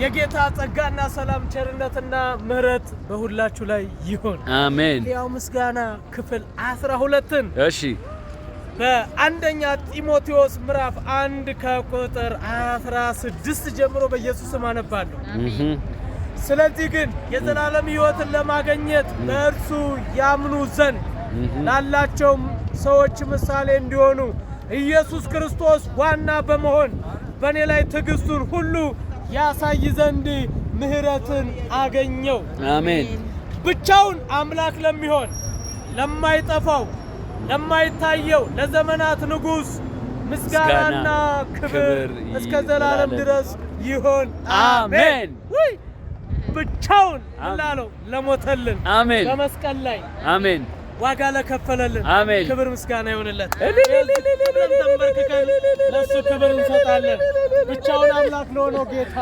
የጌታ ጸጋና ሰላም ቸርነትና ምህረት በሁላችሁ ላይ ይሁን አሜን። ያው ምስጋና ክፍል 12ን እሺ በአንደኛ ጢሞቴዎስ ምዕራፍ 1 ከቁጥር 16 ጀምሮ በኢየሱስ ስም አነባለሁ። ስለዚህ ግን የዘላለም ሕይወትን ለማግኘት በእርሱ ያምኑ ዘንድ ላላቸው ሰዎች ምሳሌ እንዲሆኑ ኢየሱስ ክርስቶስ ዋና በመሆን በእኔ ላይ ትዕግስቱን ሁሉ ያሳይ ዘንድ ምህረትን አገኘው። አሜን። ብቻውን አምላክ ለሚሆን ለማይጠፋው ለማይታየው ለዘመናት ንጉሥ ምስጋናና ክብር እስከ ዘላለም ድረስ ይሁን አሜን። ወይ ብቻውን ላለው ለሞተልን አሜን በመስቀል ላይ አሜን ዋጋ ለከፈለልን አሜን ክብር ምስጋና ይሁንለት። ተንበርክከን ለሱ ክብር እንሰጣለን። ብቻውን አምላክ ለሆነው ጌታ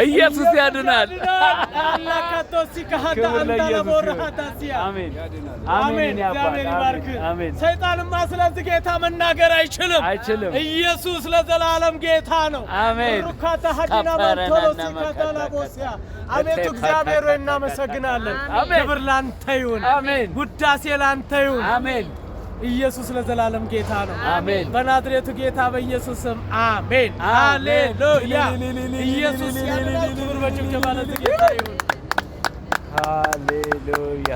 ኢየሱስ ያድናል። አላካቶሲ ከሃዳ አንዳለቦራሃታሲያ አሜን አሜን። እግዚአብሔር ይባርክ። አሜን። ሰይጣንማ ስለዚህ ጌታ መናገር አይችልም። ኢየሱስ ለዘላለም ጌታ ነው። አሜን። ሩካታ ሀዲና ባንቶሎሲ ካታላቦሲያ አቤቱ እግዚአብሔር ሆይ እናመሰግናለን። ክብር ላንተ ይሁን። አሜን። ውዳሴ ላንተ ይሁን። አሜን። ኢየሱስ ለዘላለም ጌታ ነው። አሜን። በናዝሬቱ ጌታ በኢየሱስ ስም አሜን። ሃሌሉያ። ኢየሱስ ያድናል። ክብር በጭብጨባ ለጌታ ይሁን። ሃሌሉያ።